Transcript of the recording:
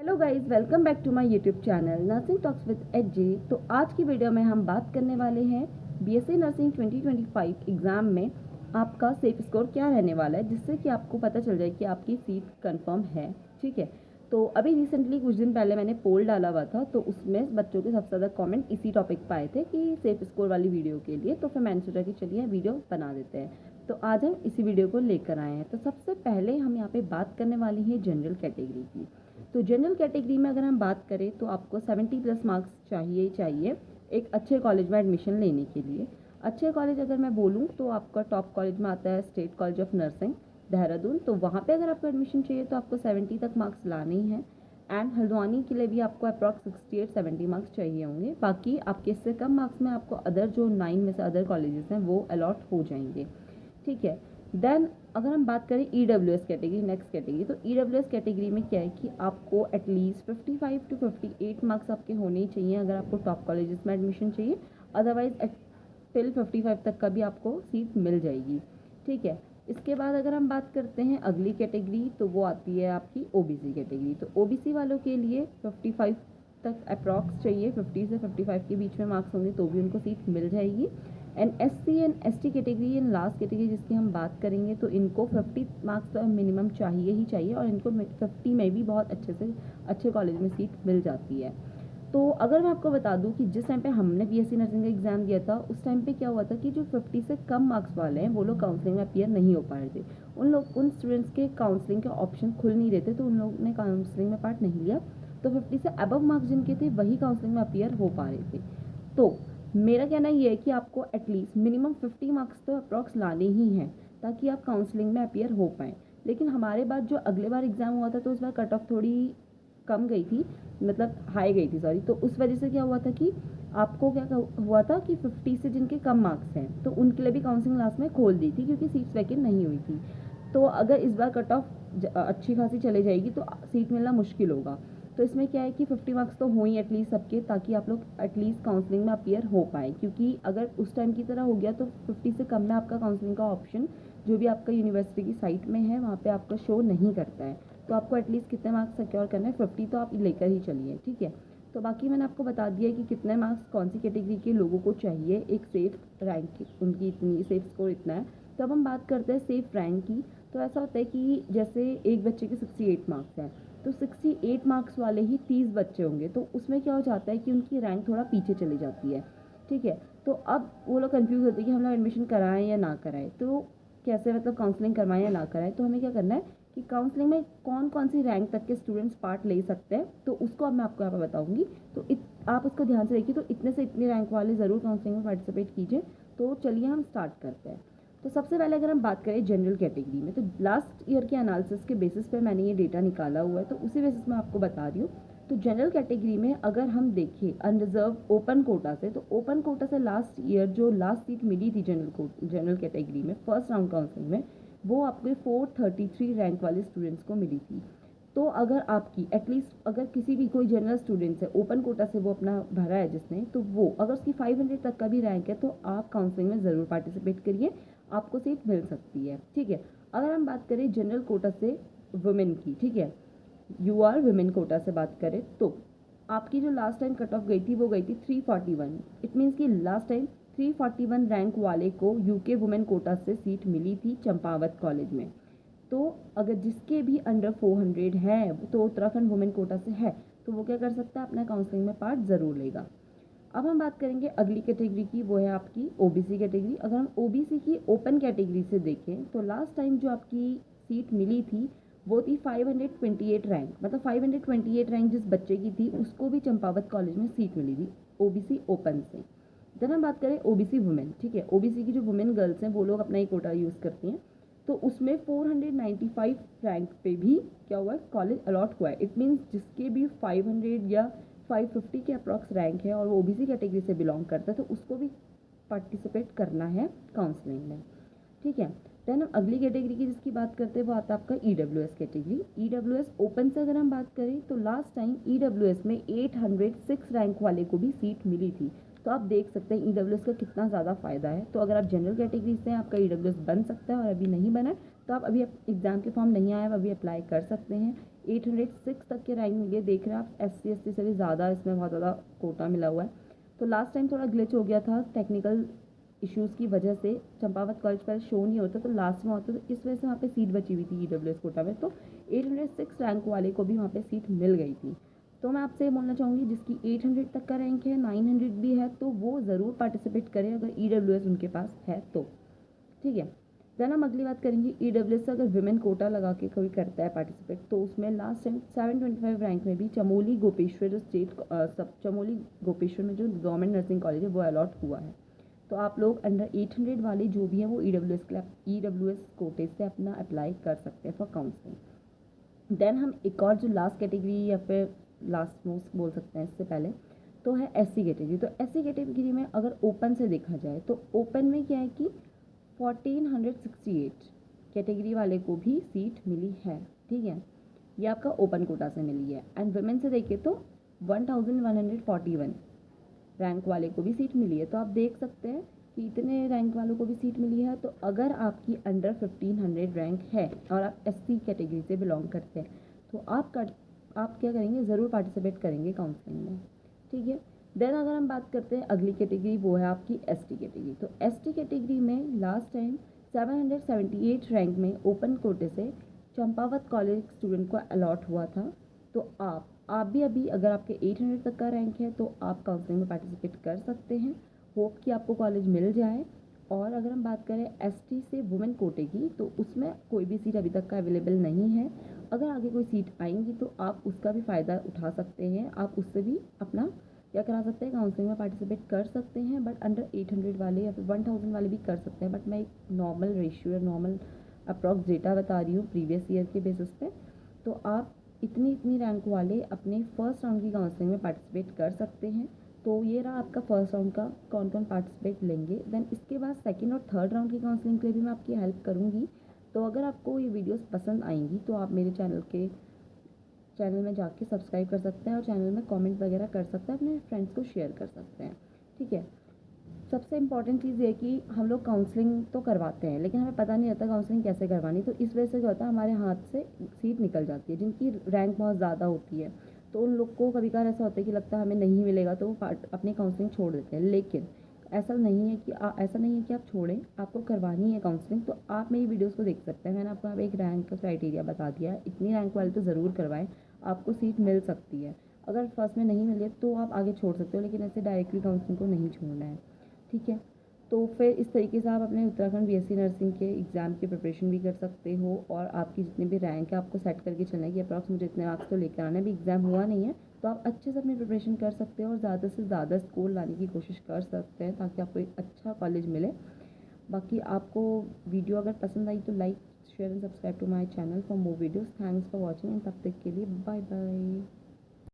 Hello guys, welcome back to my YouTube channel nursing talks with AG. तो आज की video में हम बात करने वाले हैं बीएससी नर्सिंग 2025 एग्ज़ाम में आपका सेफ स्कोर क्या रहने वाला है, जिससे कि आपको पता चल जाए कि आपकी सीट कंफर्म है। ठीक है, तो अभी रिसेंटली कुछ दिन पहले मैंने पोल डाला हुआ था, तो उसमें बच्चों के सबसे ज़्यादा कमेंट इसी टॉपिक पर आए थे कि सेफ स्कोर वाली वीडियो के लिए। तो फिर मैंने सोचा कि चलिए वीडियो बना देते हैं। तो आज हम इसी वीडियो को लेकर आए हैं। तो सबसे पहले हम यहाँ पे बात करने वाली है जनरल कैटेगरी की। तो जनरल कैटेगरी में अगर हम बात करें तो आपको 70+ मार्क्स चाहिए एक अच्छे कॉलेज में एडमिशन लेने के लिए। अच्छे कॉलेज अगर मैं बोलूँ तो आपका टॉप कॉलेज में आता है state college of nursing Dehradun. तो वहाँ पे अगर आपको एडमिशन चाहिए तो आपको 70 तक मार्क्स लाने ही हैं। एंड हल्द्वानी के लिए भी आपको अप्रॉक्स 68-70 मार्क्स चाहिए होंगे। बाकी आपके इससे कम मार्क्स में आपको अदर जो 9 में से अदर कॉलेजेस हैं वो अलॉट हो जाएंगे। ठीक है, देन अगर हम बात करें EWS कैटेगरी, नेक्स्ट कैटेगरी, तो EWS कैटेगरी में क्या है कि आपको एटलीस्ट 55 to 58 मार्क्स आपके होने ही चाहिए अगर आपको टॉप कॉलेजेस में एडमिशन चाहिए। अदरवाइज टिल 55 तक का भी आपको सीट मिल जाएगी। ठीक है, इसके बाद अगर हम बात करते हैं अगली कैटेगरी, तो वो आती है आपकी OBC कैटेगरी। तो OBC वालों के लिए 55 तक अप्रॉक्स चाहिए, 50 से 55 के बीच में मार्क्स होंगे तो भी उनको सीट मिल जाएगी। And SC and ST category and last category जिसकी हम बात करेंगे, तो इनको 50 मार्क्स तो मिनिमम चाहिए ही चाहिए, और इनको 50 में भी बहुत अच्छे से अच्छे कॉलेज में सीट मिल जाती है। तो अगर मैं आपको बता दूं कि जिस टाइम पे हमने BSc नर्सिंग का एग्ज़ाम दिया था, उस टाइम पे क्या हुआ था कि जो 50 से कम मार्क्स वाले हैं वो लोग काउंसलिंग में अपीयर नहीं हो पा रहे थे। उन स्टूडेंट्स के काउंसलिंग के ऑप्शन खुल नहीं रहे थे, तो उन लोगों ने काउंसलिंग में पार्ट नहीं लिया। तो 50 से अबव मार्क्स जिनके थे वही काउंसलिंग में अपीयर हो पा रहे थे। तो मेरा कहना ये है कि आपको एटलीस्ट मिनिमम 50 मार्क्स तो अप्रॉक्स लाने ही हैं ताकि आप काउंसलिंग में अपीयर हो पाएँ। लेकिन हमारे बाद जो अगले बार एग्ज़ाम हुआ था तो उस बार कट ऑफ थोड़ी कम गई थी, मतलब हाई गई थी, सॉरी। तो उस वजह से क्या हुआ था कि आपको क्या हुआ था कि 50 से जिनके कम मार्क्स हैं तो उनके लिए भी काउंसलिंग लास्ट में खोल दी थी क्योंकि सीट्स वैकेंट नहीं हुई थी। तो अगर इस बार कट ऑफ अच्छी खासी चले जाएगी तो सीट मिलना मुश्किल होगा। तो इसमें क्या है कि 50 मार्क्स तो हो ही एटलीस्ट सबके, ताकि आप लोग एटलीस्ट काउंसलिंग में अपीयर हो पाए। क्योंकि अगर उस टाइम की तरह हो गया तो 50 से कम में आपका काउंसलिंग का ऑप्शन जो भी आपका यूनिवर्सिटी की साइट में है वहाँ पे आपका शो नहीं करता है। तो आपको एटलीस्ट कितने मार्क्स सिक्योर करने हैं, 50 तो आप लेकर ही चलिए। ठीक है, तो बाकी मैंने आपको बता दिया कि कितने मार्क्स कौन सी कैटेगरी के लोगों को चाहिए एक सेफ रैंक की, उनकी इतनी सेफ स्कोर इतना है। तो अब हम बात करते हैं सेफ रैंक की। तो ऐसा होता है कि जैसे एक बच्चे के 68 मार्क्स हैं, तो 68 मार्क्स वाले ही 30 बच्चे होंगे, तो उसमें क्या हो जाता है कि उनकी रैंक थोड़ा पीछे चली जाती है। ठीक है, तो अब वो लोग कंफ्यूज होते हैं कि हम लोग एडमिशन कराएं या ना कराएं, तो कैसे मतलब काउंसलिंग करवाएं या ना कराएं। तो हमें क्या करना है कि काउंसलिंग में कौन कौन सी रैंक तक के स्टूडेंट्स पार्ट ले सकते हैं, तो उसको अब मैं आपको यहाँ पर बताऊंगी। तो आप उसको ध्यान से देखिए। तो इतने से इतने रैंक वाले ज़रूर काउंसलिंग में पार्टिसिपेट कीजिए। तो चलिए हम स्टार्ट करते हैं। तो सबसे पहले अगर हम बात करें जनरल कैटेगरी में, तो लास्ट ईयर के एनालिसिस के बेसिस पे मैंने ये डेटा निकाला हुआ है, तो उसी बेसिस में आपको बता रही हूँ। तो जनरल कैटेगरी में अगर हम देखें अनरिजर्व ओपन कोटा से, तो ओपन कोटा से लास्ट ईयर जो लास्ट सीट मिली थी जनरल कैटेगरी में फर्स्ट राउंड काउंसलिंग में, वो आपके 433 रैंक वाले स्टूडेंट्स को मिली थी। तो अगर आपकी एटलीस्ट अगर किसी भी कोई जनरल स्टूडेंट्स है ओपन कोटा से वो अपना भरा है जिसने, तो वो अगर उसकी 500 तक का भी रैंक है तो आप काउंसलिंग में ज़रूर पार्टिसिपेट करिए, आपको सीट मिल सकती है। ठीक है, अगर हम बात करें जनरल कोटा से वुमेन की, ठीक है, UR वुमेन कोटा से बात करें, तो आपकी जो लास्ट टाइम कट ऑफ गई थी वो गई थी 341। इट मीन्स कि लास्ट टाइम 341 रैंक वाले को UK वुमेन कोटा से सीट मिली थी चंपावत कॉलेज में। तो अगर जिसके भी अंडर 400 है तो उत्तराखंड वुमेन कोटा से है, तो वो क्या कर सकता है, अपना काउंसलिंग में पार्ट ज़रूर लेगा। अब हम बात करेंगे अगली कैटेगरी की, वो है आपकी OBC कैटेगरी। अगर हम OBC की ओपन कैटेगरी से देखें तो लास्ट टाइम जो आपकी सीट मिली थी वो थी 528 रैंक, मतलब 528 रैंक जिस बच्चे की थी उसको भी चंपावत कॉलेज में सीट मिली थी OBC ओपन से। जब हम बात करें OBC वुमेन, ठीक है, OBC की जो वुमेन गर्ल्स हैं वो लोग अपना ही कोटा यूज़ करती हैं, तो उसमें 495 रैंक पे भी क्या हुआ है, कॉलेज अलॉट हुआ है। इट मीन्स जिसके भी 500 या 550 के अप्रॉक्स रैंक है और वो OBC कैटेगरी से बिलोंग करता है, तो उसको भी पार्टिसिपेट करना है काउंसलिंग में। ठीक है, देन हम अगली कैटेगरी की जिसकी बात करते हैं वो आता है आपका EWS कैटेगरी। EWS ओपन से अगर हम बात करें तो लास्ट टाइम EWS में 806 रैंक वाले को भी सीट मिली थी। तो आप देख सकते हैं EWS का कितना ज़्यादा फ़ायदा है। तो अगर आप जनरल कैटेगरी से हैं, आपका EWS बन सकता है, और अभी नहीं बना है तो आप अभी एग्ज़ाम के फॉर्म नहीं आया, अभी अप्लाई कर सकते हैं। 806 तक के रैंक मिले, देख रहे हैं आप, SC ST से भी ज़्यादा इसमें बहुत ज़्यादा कोटा मिला हुआ है। तो लास्ट टाइम थोड़ा ग्लिच हो गया था टेक्निकल इश्यूज़ की वजह से, चंपावत कॉलेज पर शो नहीं होता तो लास्ट में होता, तो इस वजह से वहाँ पे सीट बची हुई थी EWS कोटा में, तो 806 रैंक वाले को भी वहाँ पे सीट मिल गई थी। तो मैं आपसे ये बोलना चाहूँगी जिसकी 800 तक का रैंक है, 900 भी है, तो वो ज़रूर पार्टिसिपेट करें अगर EWS उनके पास है तो, ठीक है। देन हम अगली बात करेंगे EWS से अगर विमेन कोटा लगा के कोई करता है पार्टिसिपेट, तो उसमें लास्ट टाइम 725 रैंक में भी चमोली गोपेश्वर जो चमोली गोपेश्वर में जो गवर्नमेंट नर्सिंग कॉलेज है वो अलॉट हुआ है। तो आप लोग अंडर 800 वाले जो भी हैं वो EWS कोटे से अपना अप्लाई कर सकते हैं फॉर काउंसलिंग। देन हम एक और जो लास्ट कैटेगरी या फिर लास्ट मोस्ट बोल सकते हैं इससे पहले, तो है SC कैटेगरी। तो SC कैटेगरी में अगर ओपन से देखा जाए तो ओपन में क्या है कि 1468 कैटेगरी वाले को भी सीट मिली है, ठीक है, ये आपका ओपन कोटा से मिली है। एंड वुमेन से देखें तो 1141 रैंक वाले को भी सीट मिली है। तो आप देख सकते हैं कि इतने रैंक वालों को भी सीट मिली है। तो अगर आपकी अंडर 1500 रैंक है और आप SC कैटेगरी से बिलोंग करते हैं तो आप क्या करेंगे, ज़रूर पार्टिसिपेट करेंगे काउंसलिंग में, ठीक है। देन अगर हम बात करते हैं अगली कैटेगरी, वो है आपकी ST कैटेगरी। तो ST कैटेगरी में लास्ट टाइम 778 रैंक में ओपन कोटे से चंपावत कॉलेज स्टूडेंट को अलॉट हुआ था। तो आप भी अभी अगर आपके 800 तक का रैंक है तो आप काउंसलिंग में पार्टिसिपेट कर सकते हैं। होप कि आपको कॉलेज मिल जाए। और अगर हम बात करें ST से वुमेन कोटे की, तो उसमें कोई भी सीट अभी तक का अवेलेबल नहीं है। अगर आगे कोई सीट आएंगी तो आप उसका भी फ़ायदा उठा सकते हैं, आप उससे भी अपना क्या करा सकते हैं, काउंसलिंग में पार्टिसिपेट कर सकते हैं। बट अंडर 800 वाले या फिर 1000 वाले भी कर सकते हैं। बट मैं एक नॉर्मल रेशियो या नॉर्मल अप्रॉक्स डेटा बता रही हूँ प्रीवियस ईयर के बेसिस पे। तो आप इतनी रैंक वाले अपने फर्स्ट राउंड की काउंसलिंग में पार्टिसिपेट कर सकते हैं। तो ये रहा आपका फर्स्ट राउंड का कौन कौन पार्टिसिपेट लेंगे। देन इसके बाद सेकंड और थर्ड राउंड की काउंसलिंग के लिए भी मैं आपकी हेल्प करूँगी। तो अगर आपको ये वीडियोस पसंद आएंगी तो आप मेरे चैनल में जाके सब्सक्राइब कर सकते हैं और चैनल में कमेंट वगैरह कर सकते हैं, अपने फ्रेंड्स को शेयर कर सकते हैं, ठीक है। सबसे इम्पॉर्टेंट चीज़ ये कि हम लोग काउंसलिंग तो करवाते हैं लेकिन हमें पता नहीं रहता काउंसलिंग कैसे करवानी। तो इस वजह से क्या होता है, हमारे हाथ से सीट निकल जाती है। जिनकी रैंक बहुत ज़्यादा होती है तो उन लोग को कभी कभार ऐसा होता है कि लगता है हमें नहीं मिलेगा, तो वो अपनी काउंसलिंग छोड़ देते हैं। लेकिन ऐसा नहीं है कि आप छोड़ें, आपको करवानी है काउंसलिंग तो आप मेरी वीडियोस को देख सकते हैं। मैंने आपको यहाँ पे एक रैंक का क्राइटेरिया बता दिया है, इतनी रैंक वाले तो ज़रूर करवाएं, आपको सीट मिल सकती है। अगर फर्स्ट में नहीं मिले तो आप आगे छोड़ सकते हो, लेकिन ऐसे डायरेक्टली काउंसलिंग को नहीं छोड़ना है, ठीक है। तो फिर इस तरीके से आप अपने उत्तराखंड BSc नर्सिंग के एग्ज़ाम की प्रिपरेशन भी कर सकते हो। और आपकी जितने भी रैंक है आपको सेट करके चलना है कि अप्रॉक्स मुझे इतने मार्क्स तो लेकर आना है। अभी एग्ज़ाम हुआ नहीं है तो आप अच्छे से अपनी प्रिपरेशन कर सकते हो और ज़्यादा से ज़्यादा स्कोर लाने की कोशिश कर सकते हैं ताकि आपको एक अच्छा कॉलेज मिले। बाकी आपको वीडियो अगर पसंद आई तो like share and subscribe to my channel for more videos. Thanks for watching and तब तक के लिए बाय बाय।